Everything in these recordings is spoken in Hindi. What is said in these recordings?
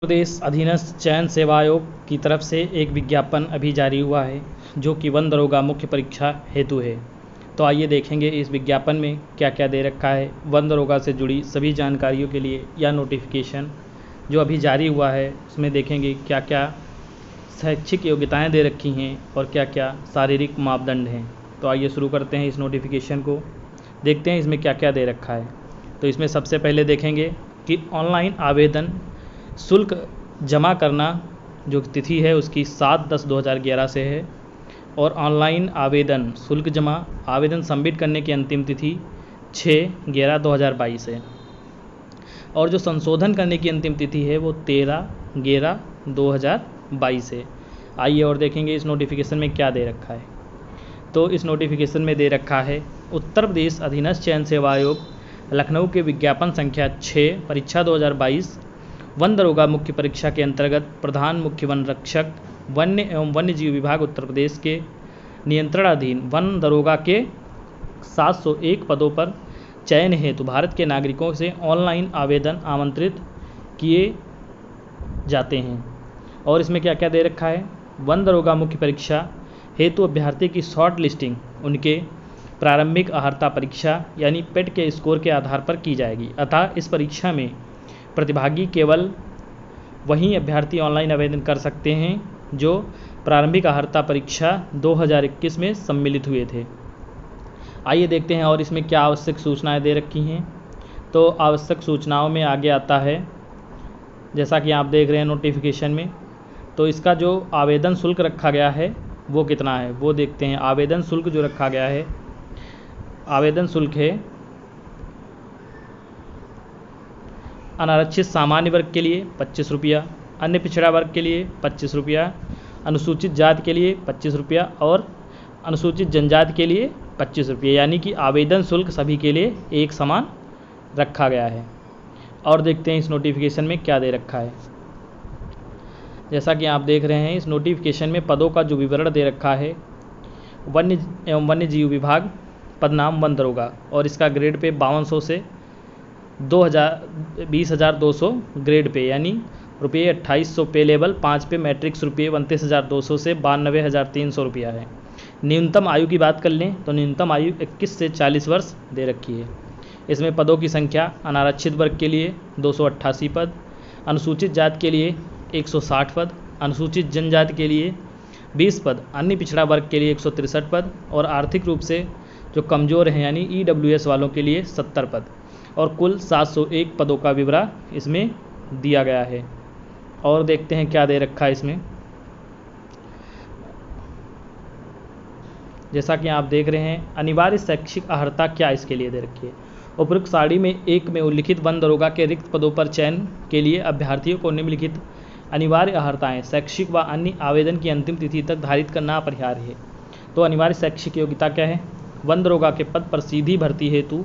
प्रदेश अधीनस्थ चयन सेवा आयोग की तरफ से एक विज्ञापन अभी जारी हुआ है जो कि वन दरोगा मुख्य परीक्षा हेतु है। तो आइए देखेंगे इस विज्ञापन में क्या क्या दे रखा है। वन दरोगा से जुड़ी सभी जानकारियों के लिए यह नोटिफिकेशन जो अभी जारी हुआ है उसमें देखेंगे क्या क्या शैक्षिक योग्यताएं दे रखी हैं और क्या क्या शारीरिक मापदंड हैं। तो आइए शुरू करते हैं इस नोटिफिकेशन को, देखते हैं इसमें क्या क्या दे रखा है। तो इसमें सबसे पहले देखेंगे कि ऑनलाइन आवेदन शुल्क जमा करना जो तिथि है उसकी 7/10/2011 से है और ऑनलाइन आवेदन शुल्क जमा आवेदन सबमिट करने की अंतिम तिथि 6/11/2022 है और जो संशोधन करने की अंतिम तिथि है वो 13/11/2022 है। आइए और देखेंगे इस नोटिफिकेशन में क्या दे रखा है। तो इस नोटिफिकेशन में दे रखा है उत्तर प्रदेश अधीनस्थ चयन सेवा आयोग लखनऊ के विज्ञापन संख्या 6 परीक्षा 2022 वन दरोगा मुख्य परीक्षा के अंतर्गत प्रधान मुख्य वन रक्षक वन्य एवं वन्य जीव विभाग उत्तर प्रदेश के नियंत्रणाधीन वन दरोगा के 701 पदों पर चयन हेतु भारत के नागरिकों से ऑनलाइन आवेदन आमंत्रित किए जाते हैं। और इसमें क्या क्या दे रखा है। वन दरोगा मुख्य परीक्षा हेतु अभ्यर्थी की शॉर्ट लिस्टिंग उनके प्रारंभिक अर्हता परीक्षा यानी पेट के स्कोर के आधार पर की जाएगी। अतः इस परीक्षा में प्रतिभागी केवल वही अभ्यर्थी ऑनलाइन आवेदन कर सकते हैं जो प्रारंभिक अर्हता परीक्षा 2021 में सम्मिलित हुए थे। आइए देखते हैं और इसमें क्या आवश्यक सूचनाएं दे रखी हैं। तो आवश्यक सूचनाओं में आगे आता है जैसा कि आप देख रहे हैं नोटिफिकेशन में। तो इसका जो आवेदन शुल्क रखा गया है वो कितना है वो देखते हैं। आवेदन शुल्क जो रखा गया है, आवेदन शुल्क है अनारक्षित सामान्य वर्ग के लिए 25 रुपया, अन्य पिछड़ा वर्ग के लिए 25 रुपया, अनुसूचित जाति के लिए 25 रुपया और अनुसूचित जनजाति के लिए 25 रुपये, यानी कि आवेदन शुल्क सभी के लिए एक समान रखा गया है। और देखते हैं इस नोटिफिकेशन में क्या दे रखा है। जैसा कि आप देख रहे हैं इस नोटिफिकेशन में पदों का जो विवरण दे रखा है, वन्य एवं वन्य जीव विभाग पद नाम वन दरोगा और इसका ग्रेड पे 5200 से 20,200 ग्रेड पे यानी रुपये 2800 पे लेवल 5 पे मैट्रिक्स रुपये 29,200 से 92,300 रुपया है। न्यूनतम आयु की बात कर लें तो न्यूनतम आयु 21 से 40 वर्ष दे रखी है। इसमें पदों की संख्या अनारक्षित वर्ग के लिए 288 पद, अनुसूचित जाति के लिए 160 पद, अनुसूचित जनजाति के लिए 20 पद, अन्य पिछड़ा वर्ग के लिए 163 पद और आर्थिक रूप से जो कमज़ोर हैं यानी EWS वालों के लिए 70 पद और कुल 701 पदों का विवरण इसमें दिया गया है। और देखते हैं क्या दे रखा है इसमें। जैसा कि आप देख रहे हैं अनिवार्य शैक्षिक अर्हता क्या इसके लिए दे रखी है। उपरोक्त सारणी में एक में उल्लिखित वन दरोगा के रिक्त पदों पर चयन के लिए अभ्यर्थियों को निम्नलिखित अनिवार्य अर्हताएं शैक्षिक व अन्य आवेदन की अंतिम तिथि तक धारित करना अपरिहार्य है। तो अनिवार्य शैक्षिक योग्यता क्या है। वन दरोगा के पद पर सीधी भर्ती हेतु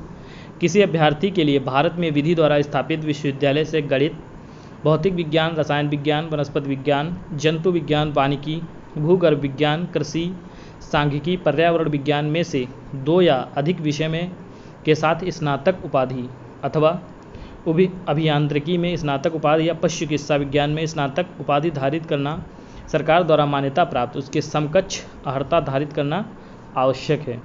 किसी अभ्यर्थी के लिए भारत में विधि द्वारा स्थापित विश्वविद्यालय से गणित, भौतिक विज्ञान, रसायन विज्ञान, वनस्पति विज्ञान, जंतु विज्ञान, वानिकी, भूगर्भ विज्ञान, कृषि, सांख्यिकी, पर्यावरण विज्ञान में से 2 या अधिक विषय में के साथ स्नातक उपाधि अथवा अभियांत्रिकी में स्नातक उपाधि या पशु चिकित्सा विज्ञान में स्नातक उपाधि धारित करना सरकार द्वारा मान्यता प्राप्त उसके समकक्ष अर्हता धारित करना आवश्यक है।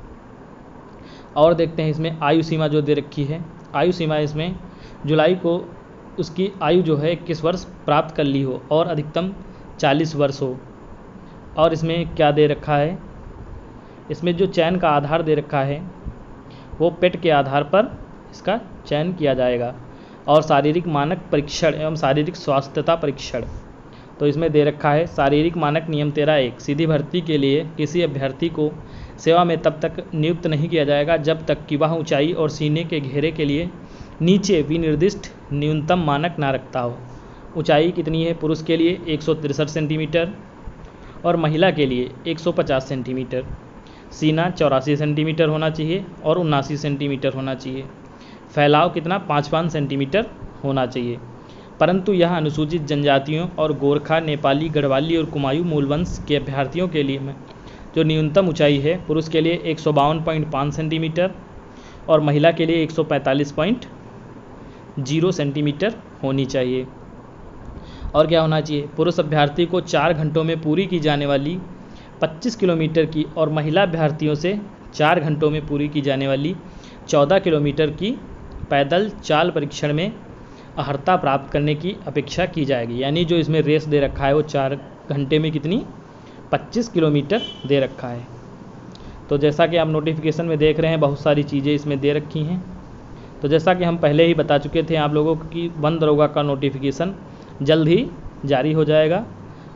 और देखते हैं इसमें आयु सीमा जो दे रखी है। आयु सीमा इसमें जुलाई को उसकी आयु जो है 21 वर्ष प्राप्त कर ली हो और अधिकतम 40 वर्ष हो। और इसमें क्या दे रखा है, इसमें जो चयन का आधार दे रखा है वो पेट के आधार पर इसका चयन किया जाएगा और शारीरिक मानक परीक्षण एवं शारीरिक स्वास्थ्यता परीक्षण। तो इसमें दे रखा है शारीरिक मानक नियम 13(1) सीधी भर्ती के लिए किसी अभ्यर्थी को सेवा में तब तक नियुक्त नहीं किया जाएगा जब तक कि वह ऊंचाई और सीने के घेरे के लिए नीचे विनिर्दिष्ट न्यूनतम मानक ना रखता हो। ऊंचाई कितनी है पुरुष के लिए 163 सेंटीमीटर और महिला के लिए 150 सेंटीमीटर, सीना 84 सेंटीमीटर होना चाहिए और 79 सेंटीमीटर होना चाहिए, फैलाव कितना 5 सेंटीमीटर होना चाहिए। परंतु यह अनुसूचित जनजातियों और गोरखा, नेपाली, गढ़वाली और कुमायूं मूल वंश के अभ्यर्थियों के लिए जो न्यूनतम ऊंचाई है पुरुष के लिए 152.5 सेंटीमीटर और महिला के लिए 145.0 सेंटीमीटर होनी चाहिए। और क्या होना चाहिए, पुरुष अभ्यर्थी को 4 घंटों में पूरी की जाने वाली 25 किलोमीटर की और महिला अभ्यर्थियों से 4 घंटों में पूरी की जाने वाली 14 किलोमीटर की पैदल चाल परीक्षण में अर्हता प्राप्त करने की अपेक्षा की जाएगी। यानी जो इसमें रेस दे रखा है वो 4 घंटे में कितनी, 25 किलोमीटर दे रखा है। तो जैसा कि आप नोटिफिकेशन में देख रहे हैं बहुत सारी चीज़ें इसमें दे रखी हैं। तो जैसा कि हम पहले ही बता चुके थे आप लोगों को कि वन दरोगा का नोटिफिकेशन जल्द ही जारी हो जाएगा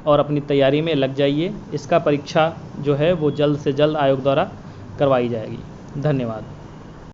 और अपनी तैयारी में लग जाइए। इसका परीक्षा जो है वो जल्द से जल्द आयोग द्वारा करवाई जाएगी। धन्यवाद।